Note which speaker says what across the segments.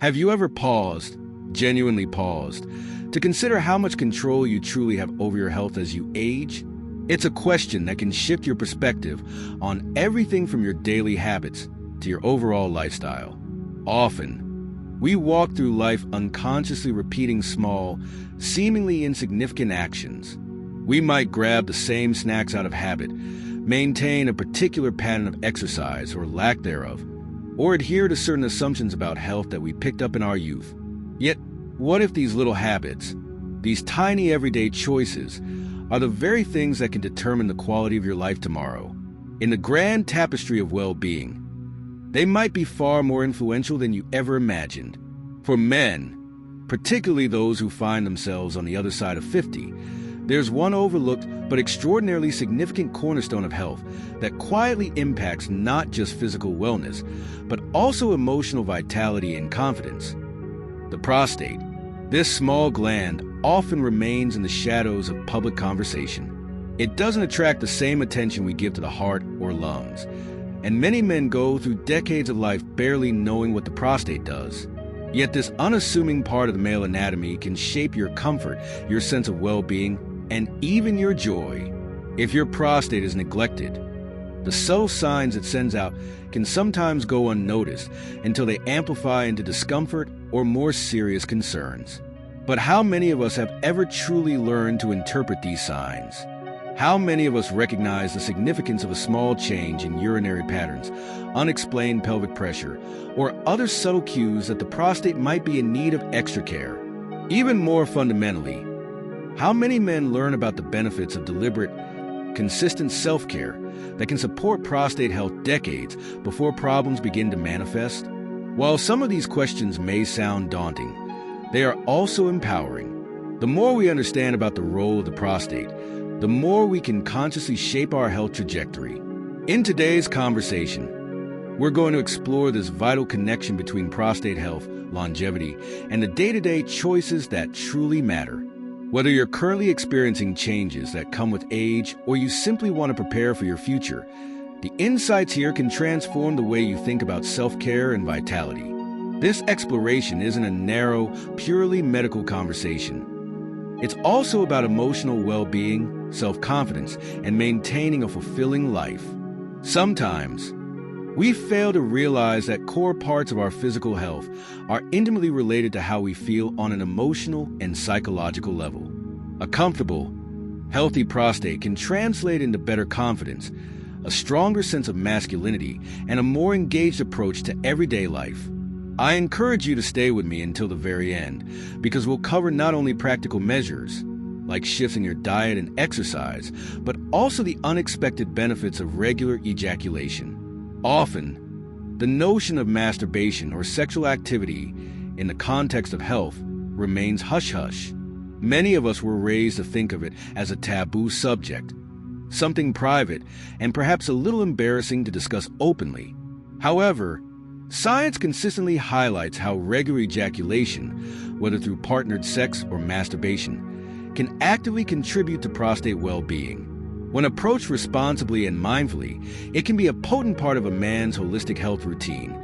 Speaker 1: Have you ever paused, genuinely paused, to consider how much control you truly have over your health as you age? It's a question that can shift your perspective on everything from your daily habits to your overall lifestyle. Often, we walk through life unconsciously repeating small, seemingly insignificant actions. We might grab the same snacks out of habit, maintain a particular pattern of exercise or lack thereof, or adhere to certain assumptions about health that we picked up in our youth. Yet, what if these little habits, these tiny everyday choices, are the very things that can determine the quality of your life tomorrow? In the grand tapestry of well-being, they might be far more influential than you ever imagined. For men, particularly those who find themselves on the other side of 50, there's one overlooked but extraordinarily significant cornerstone of health that quietly impacts not just physical wellness, but also emotional vitality and confidence. The prostate. This small gland often remains in the shadows of public conversation. It doesn't attract the same attention we give to the heart or lungs, and many men go through decades of life barely knowing what the prostate does. Yet this unassuming part of the male anatomy can shape your comfort, your sense of well-being, and even your joy. If your prostate is neglected, the subtle signs it sends out can sometimes go unnoticed until they amplify into discomfort or more serious concerns. But how many of us have ever truly learned to interpret these signs? How many of us recognize the significance of a small change in urinary patterns, unexplained pelvic pressure, or other subtle cues that the prostate might be in need of extra care? Even more fundamentally, how many men learn about the benefits of deliberate, consistent self-care that can support prostate health decades before problems begin to manifest? While some of these questions may sound daunting, they are also empowering. The more we understand about the role of the prostate, the more we can consciously shape our health trajectory. In today's conversation, we're going to explore this vital connection between prostate health, longevity, and the day-to-day choices that truly matter. Whether you're currently experiencing changes that come with age or you simply want to prepare for your future, the insights here can transform the way you think about self-care and vitality. This exploration isn't a narrow, purely medical conversation. It's also about emotional well-being, self-confidence, and maintaining a fulfilling life. Sometimes, we fail to realize that core parts of our physical health are intimately related to how we feel on an emotional and psychological level. A comfortable, healthy prostate can translate into better confidence, a stronger sense of masculinity, and a more engaged approach to everyday life. I encourage you to stay with me until the very end, because we'll cover not only practical measures, like shifts in your diet and exercise, but also the unexpected benefits of regular ejaculation. Often, the notion of masturbation or sexual activity in the context of health remains hush-hush. Many of us were raised to think of it as a taboo subject, something private and perhaps a little embarrassing to discuss openly. However, science consistently highlights how regular ejaculation, whether through partnered sex or masturbation, can actively contribute to prostate well-being. When approached responsibly and mindfully, it can be a potent part of a man's holistic health routine,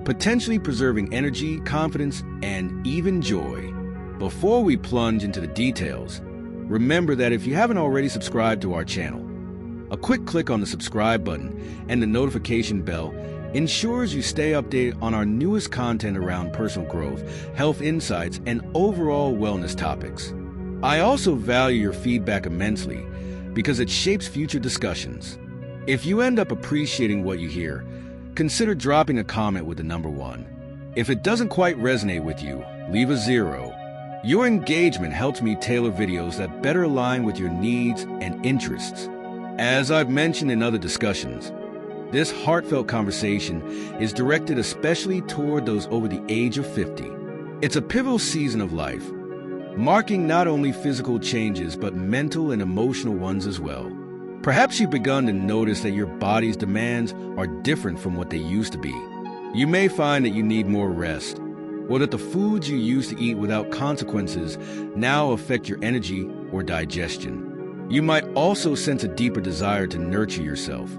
Speaker 1: potentially preserving energy, confidence, and even joy. Before we plunge into the details, remember that if you haven't already subscribed to our channel, a quick click on the subscribe button and the notification bell ensures you stay updated on our newest content around personal growth, health insights, and overall wellness topics. I also value your feedback immensely because it shapes future discussions. If you end up appreciating what you hear, consider dropping a comment with the number 1. If it doesn't quite resonate with you, leave a 0. Your engagement helps me tailor videos that better align with your needs and interests. As I've mentioned in other discussions, this heartfelt conversation is directed especially toward those over the age of 50. It's a pivotal season of life, marking not only physical changes but mental and emotional ones as well. Perhaps you've begun to notice that your body's demands are different from what they used to be. You may find that you need more rest, or that the foods you used to eat without consequences now affect your energy or digestion. You might also sense a deeper desire to nurture yourself,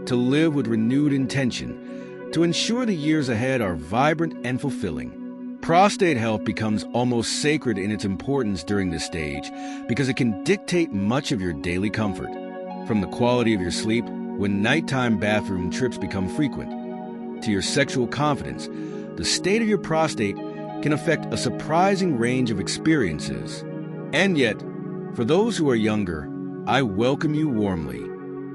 Speaker 1: to live with renewed intention, to ensure the years ahead are vibrant and fulfilling. Prostate health becomes almost sacred in its importance during this stage because it can dictate much of your daily comfort. From the quality of your sleep, when nighttime bathroom trips become frequent, to your sexual confidence, the state of your prostate can affect a surprising range of experiences. And yet, for those who are younger, I welcome you warmly.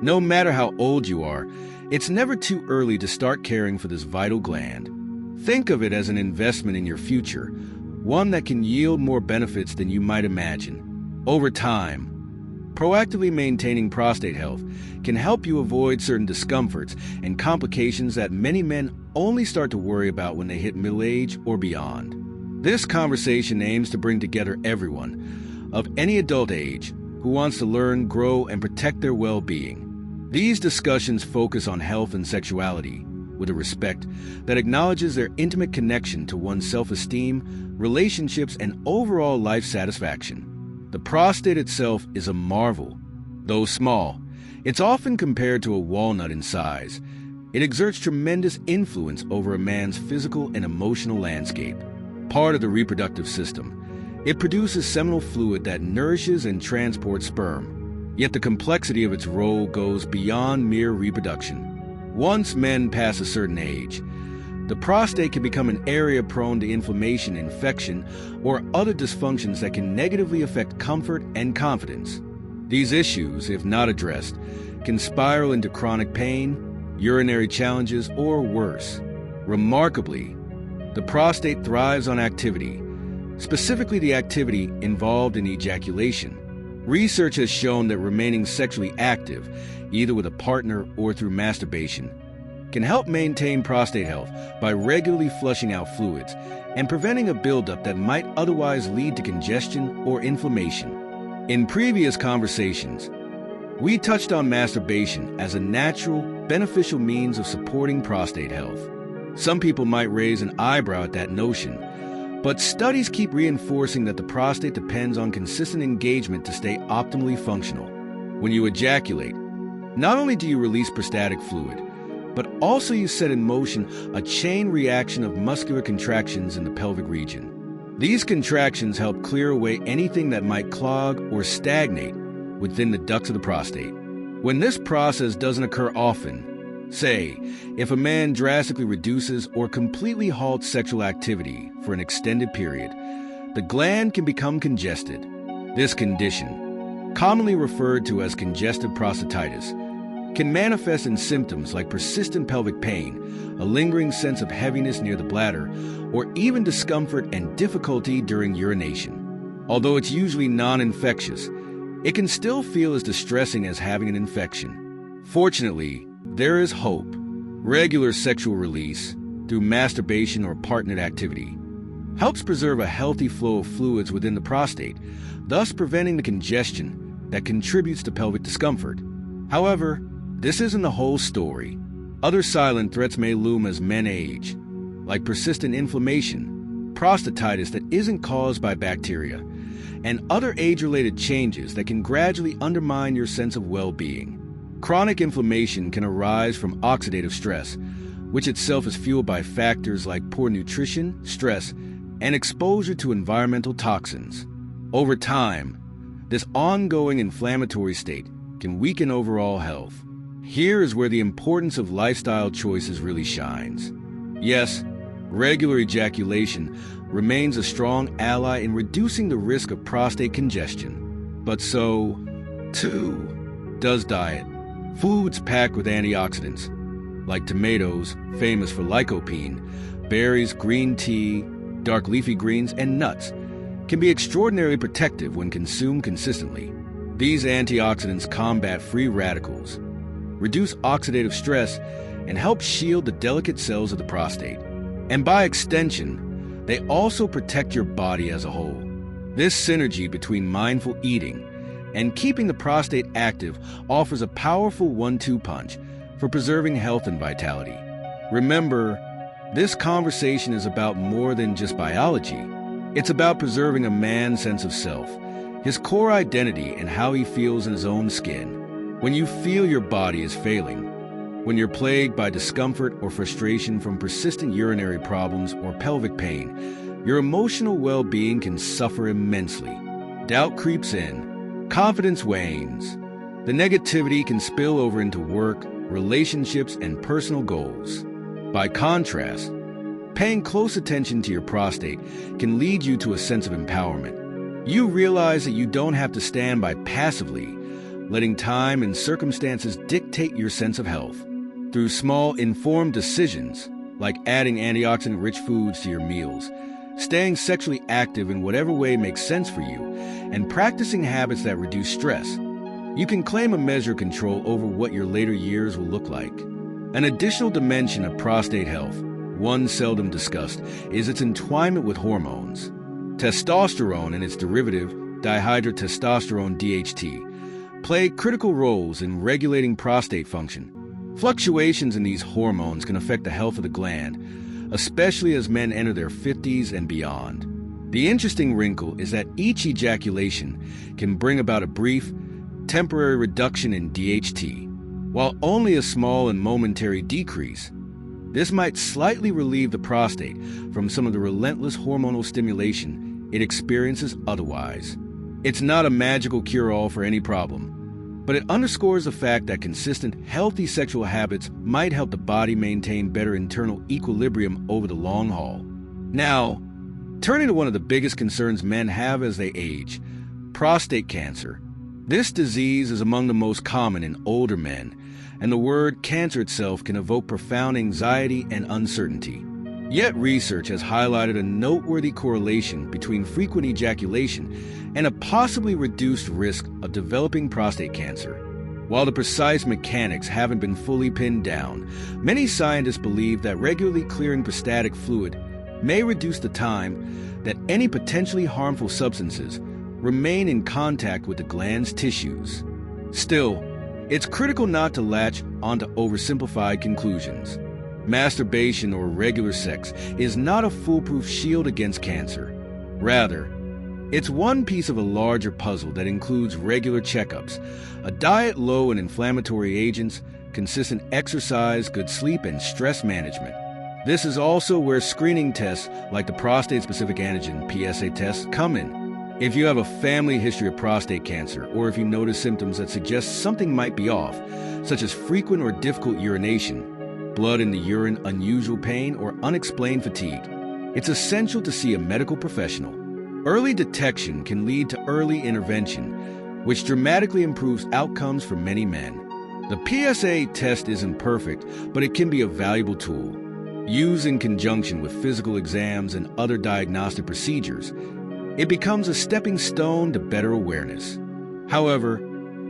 Speaker 1: No matter how old you are, it's never too early to start caring for this vital gland. Think of it as an investment in your future, one that can yield more benefits than you might imagine. Over time, proactively maintaining prostate health can help you avoid certain discomforts and complications that many men only start to worry about when they hit middle age or beyond. This conversation aims to bring together everyone of any adult age who wants to learn, grow, and protect their well-being. These discussions focus on health and sexuality with a respect that acknowledges their intimate connection to one's self-esteem, relationships, and overall life satisfaction. The prostate itself is a marvel. Though small, it's often compared to a walnut in size. It exerts tremendous influence over a man's physical and emotional landscape. Part of the reproductive system, it produces seminal fluid that nourishes and transports sperm. Yet the complexity of its role goes beyond mere reproduction. Once men pass a certain age, the prostate can become an area prone to inflammation, infection, or other dysfunctions that can negatively affect comfort and confidence. These issues, if not addressed, can spiral into chronic pain, urinary challenges, or worse. Remarkably, the prostate thrives on activity, specifically the activity involved in ejaculation. Research has shown that remaining sexually active, either with a partner or through masturbation, can help maintain prostate health by regularly flushing out fluids and preventing a buildup that might otherwise lead to congestion or inflammation. In previous conversations, we touched on masturbation as a natural, beneficial means of supporting prostate health. Some people might raise an eyebrow at that notion, but studies keep reinforcing that the prostate depends on consistent engagement to stay optimally functional. When you ejaculate, not only do you release prostatic fluid, but also you set in motion a chain reaction of muscular contractions in the pelvic region. These contractions help clear away anything that might clog or stagnate within the ducts of the prostate. When this process doesn't occur often, say, if a man drastically reduces or completely halts sexual activity for an extended period, the gland can become congested. This condition, commonly referred to as congestive prostatitis, can manifest in symptoms like persistent pelvic pain, a lingering sense of heaviness near the bladder, or even discomfort and difficulty during urination. Although it's usually non-infectious, it can still feel as distressing as having an infection. Fortunately, there is hope. Regular sexual release, through masturbation or partnered activity, helps preserve a healthy flow of fluids within the prostate, thus preventing the congestion that contributes to pelvic discomfort. However, this isn't the whole story. Other silent threats may loom as men age, like persistent inflammation, prostatitis that isn't caused by bacteria, and other age-related changes that can gradually undermine your sense of well-being. Chronic inflammation can arise from oxidative stress, which itself is fueled by factors like poor nutrition, stress, and exposure to environmental toxins. Over time, this ongoing inflammatory state can weaken overall health. Here is where the importance of lifestyle choices really shines. Yes, regular ejaculation remains a strong ally in reducing the risk of prostate congestion. But so, too, does diet. Foods packed with antioxidants, like tomatoes, famous for lycopene, berries, green tea, dark leafy greens, and nuts, can be extraordinarily protective when consumed consistently. These antioxidants combat free radicals, reduce oxidative stress, and help shield the delicate cells of the prostate. And by extension, they also protect your body as a whole. This synergy between mindful eating and keeping the prostate active offers a powerful 1-2 punch for preserving health and vitality. Remember, this conversation is about more than just biology. It's about preserving a man's sense of self, his core identity, and how he feels in his own skin. When you feel your body is failing, when you're plagued by discomfort or frustration from persistent urinary problems or pelvic pain, your emotional well-being can suffer immensely. Doubt creeps in, confidence wanes. The negativity can spill over into work, relationships, and personal goals. By contrast, paying close attention to your prostate can lead you to a sense of empowerment. You realize that you don't have to stand by passively, letting time and circumstances dictate your sense of health. Through small, informed decisions, like adding antioxidant-rich foods to your meals, staying sexually active in whatever way makes sense for you, and practicing habits that reduce stress, you can claim a measure of control over what your later years will look like. An additional dimension of prostate health, one seldom discussed, is its entwinement with hormones. Testosterone and its derivative, dihydrotestosterone DHT, play critical roles in regulating prostate function. Fluctuations in these hormones can affect the health of the gland, especially as men enter their 50s and beyond. The interesting wrinkle is that each ejaculation can bring about a brief, temporary reduction in DHT. While only a small and momentary decrease, this might slightly relieve the prostate from some of the relentless hormonal stimulation it experiences otherwise. It's not a magical cure-all for any problem, but it underscores the fact that consistent, healthy sexual habits might help the body maintain better internal equilibrium over the long haul. Now, turning to one of the biggest concerns men have as they age, prostate cancer. This disease is among the most common in older men, and the word cancer itself can evoke profound anxiety and uncertainty. Yet research has highlighted a noteworthy correlation between frequent ejaculation and a possibly reduced risk of developing prostate cancer. While the precise mechanics haven't been fully pinned down, many scientists believe that regularly clearing prostatic fluid may reduce the time that any potentially harmful substances remain in contact with the gland's tissues. Still, it's critical not to latch onto oversimplified conclusions. Masturbation or regular sex is not a foolproof shield against cancer. Rather, it's one piece of a larger puzzle that includes regular checkups, a diet low in inflammatory agents, consistent exercise, good sleep, and stress management. This is also where screening tests like the prostate-specific antigen (PSA) test come in. If you have a family history of prostate cancer, or if you notice symptoms that suggest something might be off, such as frequent or difficult urination, blood in the urine, unusual pain, or unexplained fatigue, it's essential to see a medical professional. Early detection can lead to early intervention, which dramatically improves outcomes for many men. The PSA test isn't perfect, but it can be a valuable tool. Used in conjunction with physical exams and other diagnostic procedures, it becomes a stepping stone to better awareness. However,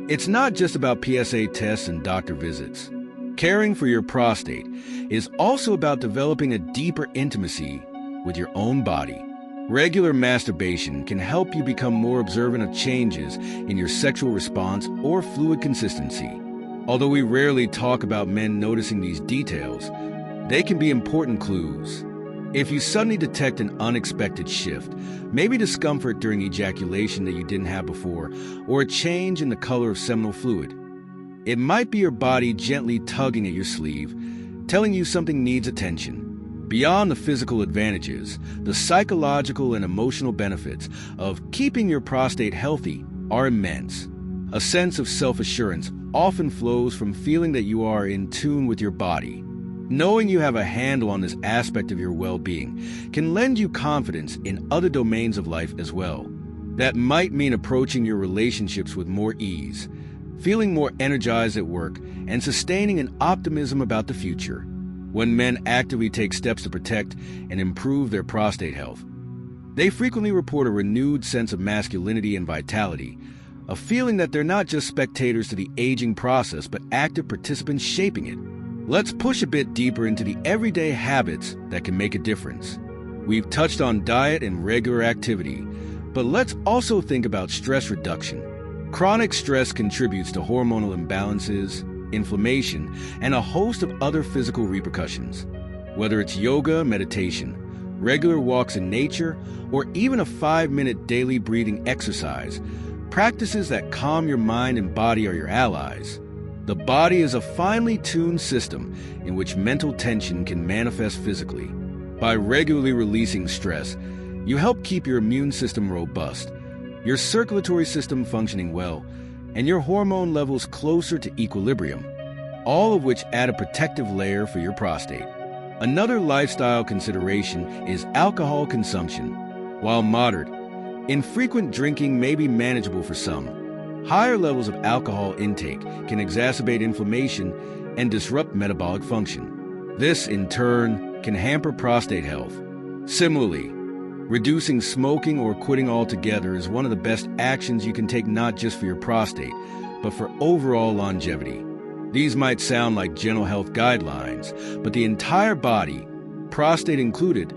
Speaker 1: it's not just about PSA tests and doctor visits. Caring for your prostate is also about developing a deeper intimacy with your own body. Regular masturbation can help you become more observant of changes in your sexual response or fluid consistency. Although we rarely talk about men noticing these details, they can be important clues. If you suddenly detect an unexpected shift, maybe discomfort during ejaculation that you didn't have before, or a change in the color of seminal fluid, it might be your body gently tugging at your sleeve, telling you something needs attention. Beyond the physical advantages, the psychological and emotional benefits of keeping your prostate healthy are immense. A sense of self-assurance often flows from feeling that you are in tune with your body. Knowing you have a handle on this aspect of your well-being can lend you confidence in other domains of life as well. That might mean approaching your relationships with more ease, feeling more energized at work, and sustaining an optimism about the future. When men actively take steps to protect and improve their prostate health, they frequently report a renewed sense of masculinity and vitality, a feeling that they're not just spectators to the aging process, but active participants shaping it. Let's push a bit deeper into the everyday habits that can make a difference. We've touched on diet and regular activity, but let's also think about stress reduction. Chronic stress contributes to hormonal imbalances, inflammation, and a host of other physical repercussions. Whether it's yoga, meditation, regular walks in nature, or even a 5-minute daily breathing exercise, practices that calm your mind and body are your allies. The body is a finely tuned system in which mental tension can manifest physically. By regularly releasing stress, You help keep your immune system robust, your circulatory system functioning well, and your hormone levels closer to equilibrium, all of which add a protective layer for your prostate. Another lifestyle consideration is alcohol consumption. While moderate, infrequent drinking may be manageable for some. Higher levels of alcohol intake can exacerbate inflammation and disrupt metabolic function. This, in turn, can hamper prostate health. Similarly, reducing smoking or quitting altogether is one of the best actions you can take, not just for your prostate, but for overall longevity. These might sound like general health guidelines, but the entire body, prostate included,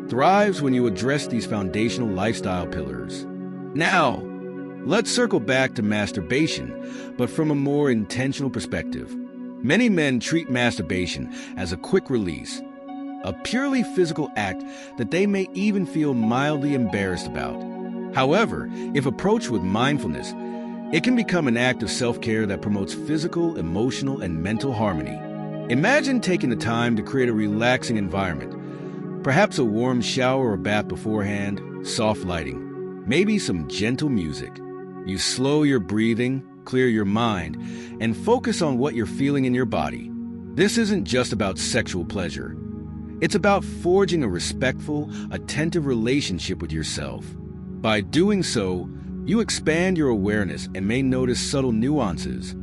Speaker 1: thrives when you address these foundational lifestyle pillars. Now, let's circle back to masturbation, but from a more intentional perspective. Many men treat masturbation as a quick release, a purely physical act that they may even feel mildly embarrassed about. However, if approached with mindfulness, it can become an act of self-care that promotes physical, emotional, and mental harmony. Imagine taking the time to create a relaxing environment, perhaps a warm shower or bath beforehand, soft lighting, maybe some gentle music. You slow your breathing, clear your mind, and focus on what you're feeling in your body. This isn't just about sexual pleasure. It's about forging a respectful, attentive relationship with yourself. By doing so, you expand your awareness and may notice subtle nuances,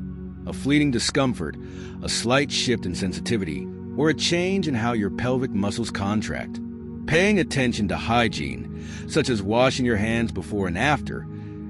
Speaker 1: a fleeting discomfort, a slight shift in sensitivity, or a change in how your pelvic muscles contract. Paying attention to hygiene, such as washing your hands before and after,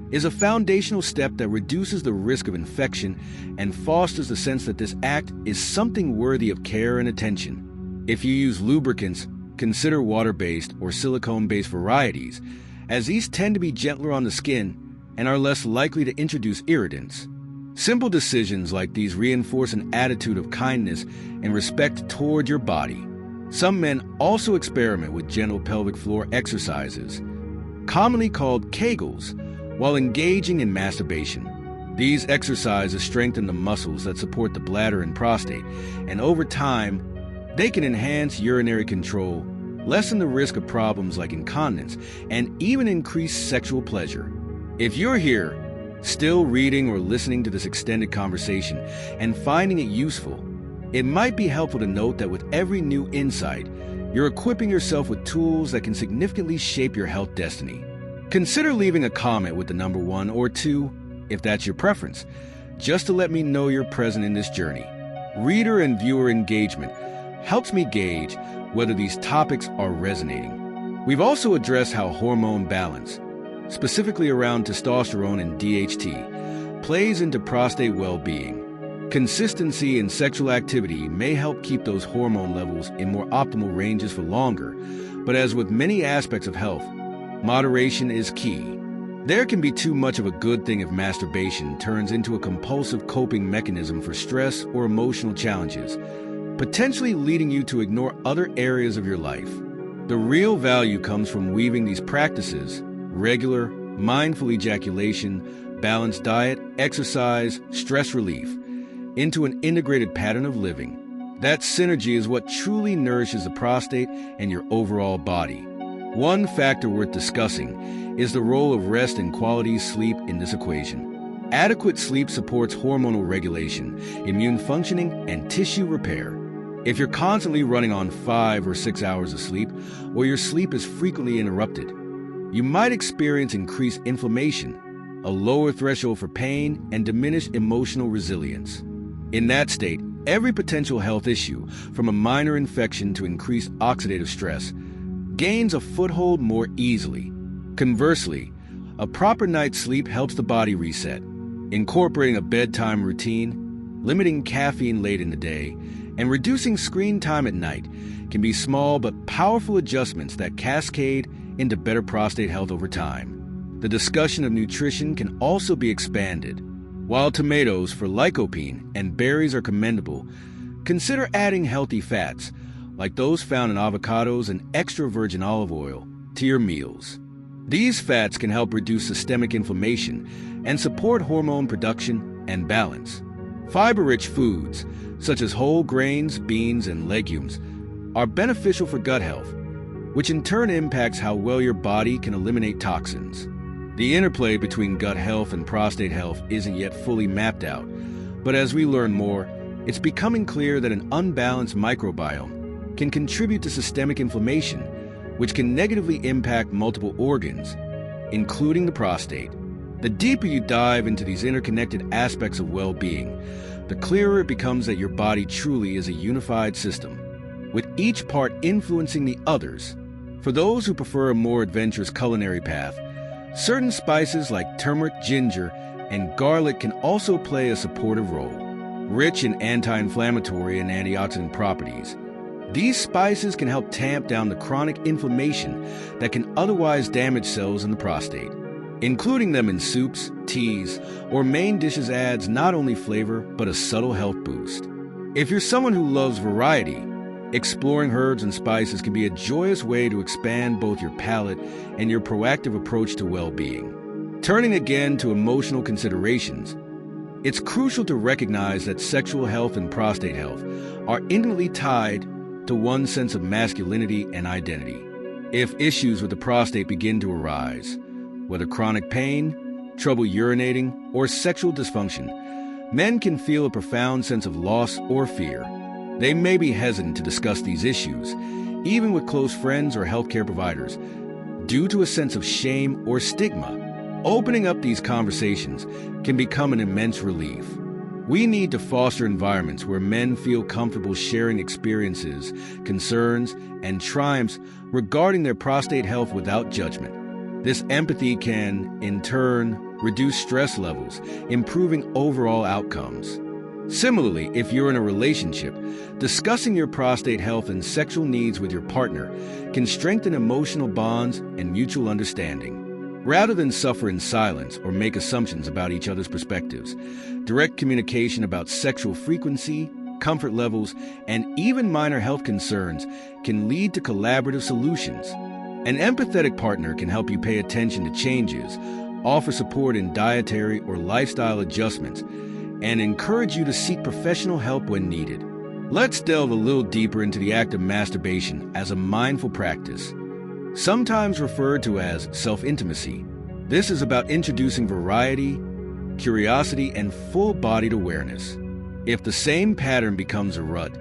Speaker 1: is a foundational step that reduces the risk of infection and fosters the sense that this act is something worthy of care and attention. If you use lubricants, consider water-based or silicone-based varieties, as these tend to be gentler on the skin and are less likely to introduce irritants. Simple decisions like these reinforce an attitude of kindness and respect toward your body. Some men also experiment with gentle pelvic floor exercises, commonly called Kegels, while engaging in masturbation. These exercises strengthen the muscles that support the bladder and prostate, and over time, they can enhance urinary control, lessen the risk of problems like incontinence, and even increase sexual pleasure. If you're here, still reading or listening to this extended conversation and finding it useful, it might be helpful to note that with every new insight, you're equipping yourself with tools that can significantly shape your health destiny. Consider leaving a comment with the number 1 or 2, if that's your preference, just to let me know you're present in this journey. Reader and viewer engagement helps me gauge whether these topics are resonating. We've also addressed how hormone balance, specifically around testosterone and DHT, plays into prostate well-being. Consistency in sexual activity may help keep those hormone levels in more optimal ranges for longer, but as with many aspects of health, moderation is key. There can be too much of a good thing if masturbation turns into a compulsive coping mechanism for stress or emotional challenges, potentially leading you to ignore other areas of your life. The real value comes from weaving these practices, regular, mindful ejaculation, balanced diet, exercise, stress relief, into an integrated pattern of living. That synergy is what truly nourishes the prostate and your overall body. One factor worth discussing is the role of rest and quality sleep in this equation. Adequate sleep supports hormonal regulation, immune functioning, and tissue repair. If you're constantly running on 5 or 6 hours of sleep, or your sleep is frequently interrupted, you might experience increased inflammation, a lower threshold for pain, and diminished emotional resilience. In that state, every potential health issue, from a minor infection to increased oxidative stress, gains a foothold more easily. Conversely, a proper night's sleep helps the body reset. Incorporating a bedtime routine, limiting caffeine late in the day, and reducing screen time at night can be small but powerful adjustments that cascade into better prostate health over time. The discussion of nutrition can also be expanded. While tomatoes for lycopene and berries are commendable, consider adding healthy fats, like those found in avocados and extra virgin olive oil, to your meals. These fats can help reduce systemic inflammation and support hormone production and balance. Fiber-rich foods, such as whole grains, beans, and legumes, are beneficial for gut health, which in turn impacts how well your body can eliminate toxins. The interplay between gut health and prostate health isn't yet fully mapped out, but as we learn more, it's becoming clear that an unbalanced microbiome can contribute to systemic inflammation, which can negatively impact multiple organs, including the prostate. The deeper you dive into these interconnected aspects of well-being, the clearer it becomes that your body truly is a unified system, with each part influencing the others. For those who prefer a more adventurous culinary path, certain spices like turmeric, ginger, and garlic can also play a supportive role. Rich in anti-inflammatory and antioxidant properties, these spices can help tamp down the chronic inflammation that can otherwise damage cells in the prostate. Including them in soups, teas, or main dishes adds not only flavor, but a subtle health boost. If you're someone who loves variety, exploring herbs and spices can be a joyous way to expand both your palate and your proactive approach to well-being. Turning again to emotional considerations, it's crucial to recognize that sexual health and prostate health are intimately tied to one's sense of masculinity and identity. If issues with the prostate begin to arise, whether chronic pain, trouble urinating, or sexual dysfunction, men can feel a profound sense of loss or fear. They may be hesitant to discuss these issues, even with close friends or healthcare providers, due to a sense of shame or stigma. Opening up these conversations can become an immense relief. We need to foster environments where men feel comfortable sharing experiences, concerns, and triumphs regarding their prostate health without judgment. This empathy can, in turn, reduce stress levels, improving overall outcomes. Similarly, if you're in a relationship, discussing your prostate health and sexual needs with your partner can strengthen emotional bonds and mutual understanding. Rather than suffer in silence or make assumptions about each other's perspectives, direct communication about sexual frequency, comfort levels, and even minor health concerns can lead to collaborative solutions. An empathetic partner can help you pay attention to changes, offer support in dietary or lifestyle adjustments, and encourage you to seek professional help when needed. Let's delve a little deeper into the act of masturbation as a mindful practice. Sometimes referred to as self-intimacy, this is about introducing variety, curiosity, and full-bodied awareness. If the same pattern becomes a rut,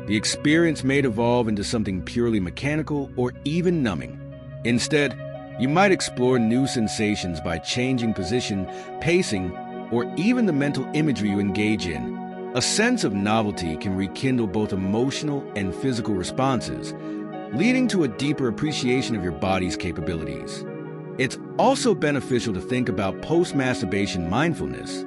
Speaker 1: the experience may evolve into something purely mechanical or even numbing. Instead, you might explore new sensations by changing position, pacing, or even the mental imagery you engage in. A sense of novelty can rekindle both emotional and physical responses, leading to a deeper appreciation of your body's capabilities. It's also beneficial to think about post-masturbation mindfulness.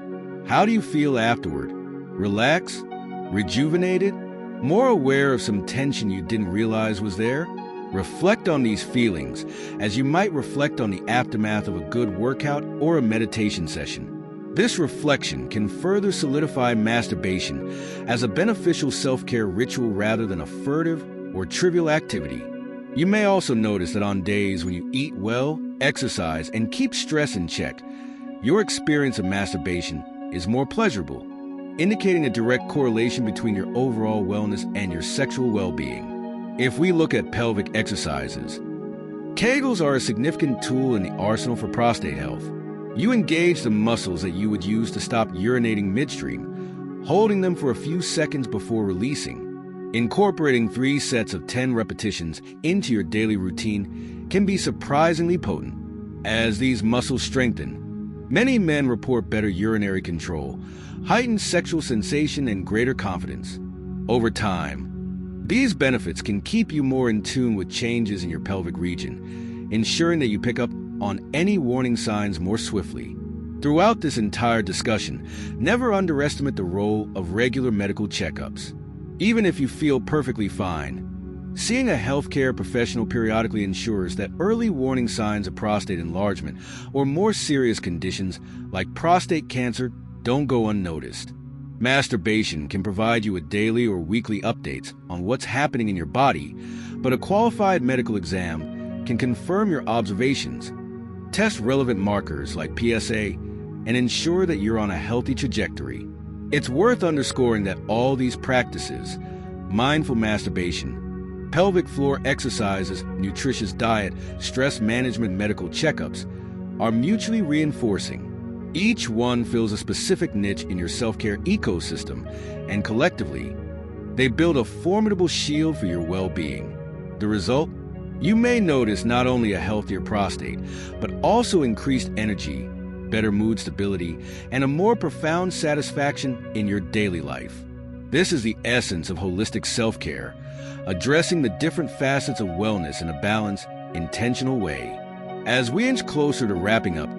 Speaker 1: How do you feel afterward? Relaxed? Rejuvenated? More aware of some tension you didn't realize was there? Reflect on these feelings as you might reflect on the aftermath of a good workout or a meditation session. This reflection can further solidify masturbation as a beneficial self-care ritual rather than a furtive or trivial activity. You may also notice that on days when you eat well, exercise, and keep stress in check, your experience of masturbation is more pleasurable, indicating a direct correlation between your overall wellness and your sexual well-being. If we look at pelvic exercises, Kegels are a significant tool in the arsenal for prostate health. You engage the muscles that you would use to stop urinating midstream, holding them for a few seconds before releasing. Incorporating 3 sets of 10 repetitions into your daily routine can be surprisingly potent. As these muscles strengthen, many men report better urinary control, heightened sexual sensation, and greater confidence. Over time, these benefits can keep you more in tune with changes in your pelvic region, ensuring that you pick up on any warning signs more swiftly. Throughout this entire discussion, never underestimate the role of regular medical checkups. Even if you feel perfectly fine, seeing a healthcare professional periodically ensures that early warning signs of prostate enlargement or more serious conditions like prostate cancer don't go unnoticed. Masturbation can provide you with daily or weekly updates on what's happening in your body, but a qualified medical exam can confirm your observations, test relevant markers like PSA, and ensure that you're on a healthy trajectory. It's worth underscoring that all these practices, mindful masturbation, Pelvic floor exercises, nutritious diet, stress management, medical checkups are mutually reinforcing. Each one fills a specific niche in your self-care ecosystem, and collectively, they build a formidable shield for your well-being. The result? You may notice not only a healthier prostate, but also increased energy, better mood stability, and a more profound satisfaction in your daily life. This is the essence of holistic self-care, addressing the different facets of wellness in a balanced, intentional way. As we inch closer to wrapping up,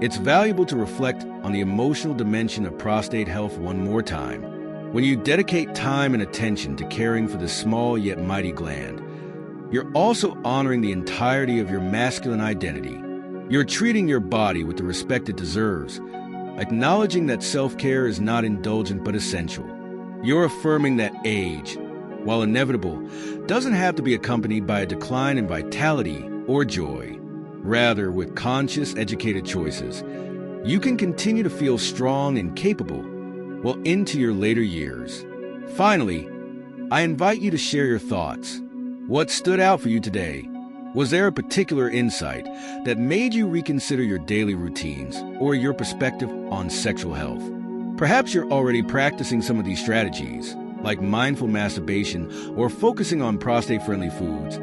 Speaker 1: it's valuable to reflect on the emotional dimension of prostate health one more time. When you dedicate time and attention to caring for this small yet mighty gland, you're also honoring the entirety of your masculine identity. You're treating your body with the respect it deserves, acknowledging that self-care is not indulgent but essential. You're affirming that age, while inevitable, doesn't have to be accompanied by a decline in vitality or joy. Rather, with conscious, educated choices, you can continue to feel strong and capable well into your later years. Finally, I invite you to share your thoughts. What stood out for you today? Was there a particular insight that made you reconsider your daily routines or your perspective on sexual health? Perhaps you're already practicing some of these strategies, like mindful masturbation or focusing on prostate-friendly foods,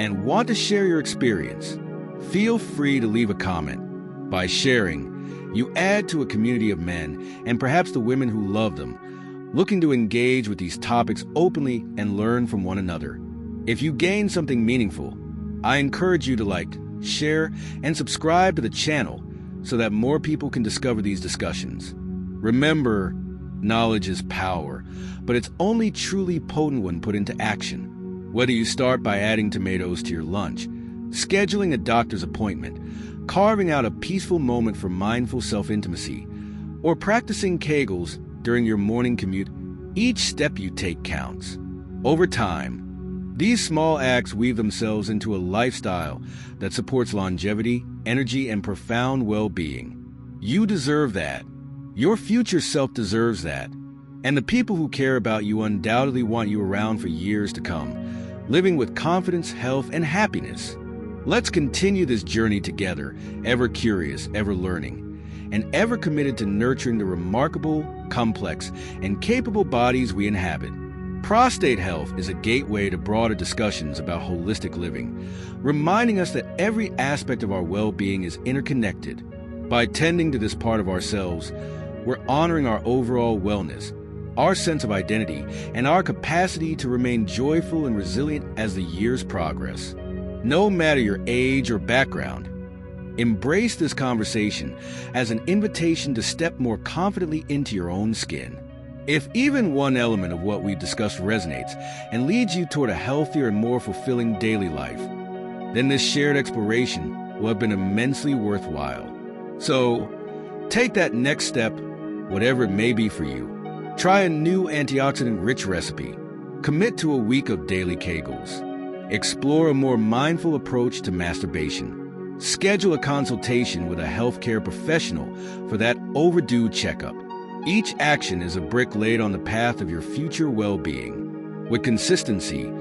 Speaker 1: and want to share your experience. Feel free to leave a comment. By sharing, you add to a community of men, and perhaps the women who love them, looking to engage with these topics openly and learn from one another. If you gain something meaningful, I encourage you to like, share, and subscribe to the channel so that more people can discover these discussions. Remember, knowledge is power, but it's only truly potent when put into action. Whether you start by adding tomatoes to your lunch, scheduling a doctor's appointment, carving out a peaceful moment for mindful self-intimacy, or practicing Kegels during your morning commute, each step you take counts. Over time, these small acts weave themselves into a lifestyle that supports longevity, energy, and profound well-being. You deserve that. Your future self deserves that. And the people who care about you undoubtedly want you around for years to come, living with confidence, health, and happiness. Let's continue this journey together, ever curious, ever learning, and ever committed to nurturing the remarkable, complex, and capable bodies we inhabit. Prostate health is a gateway to broader discussions about holistic living, reminding us that every aspect of our well-being is interconnected. By tending to this part of ourselves, we're honoring our overall wellness, our sense of identity, and our capacity to remain joyful and resilient as the years progress. No matter your age or background, embrace this conversation as an invitation to step more confidently into your own skin. If even one element of what we've discussed resonates and leads you toward a healthier and more fulfilling daily life, then this shared exploration will have been immensely worthwhile. So, take that next step, whatever it may be for you. Try a new antioxidant-rich recipe. Commit to a week of daily Kegels. Explore a more mindful approach to masturbation. Schedule a consultation with a healthcare professional for that overdue checkup. Each action is a brick laid on the path of your future well-being. With consistency,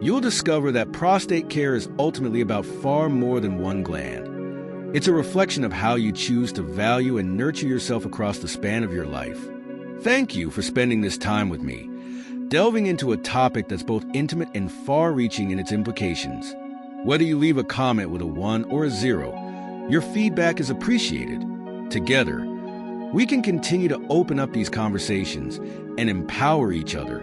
Speaker 1: you'll discover that prostate care is ultimately about far more than one gland. It's a reflection of how you choose to value and nurture yourself across the span of your life. Thank you for spending this time with me, delving into a topic that's both intimate and far-reaching in its implications. Whether you leave a comment with a 1 or a 0, your feedback is appreciated. Together, we can continue to open up these conversations and empower each other.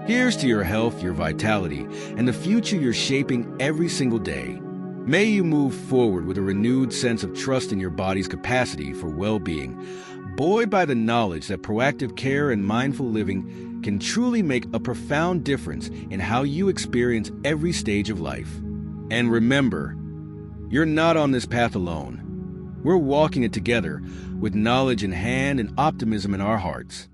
Speaker 1: Here's to your health, your vitality, and the future you're shaping every single day. May you move forward with a renewed sense of trust in your body's capacity for well-being, buoyed by the knowledge that proactive care and mindful living can truly make a profound difference in how you experience every stage of life. And remember, you're not on this path alone. We're walking it together with knowledge in hand and optimism in our hearts.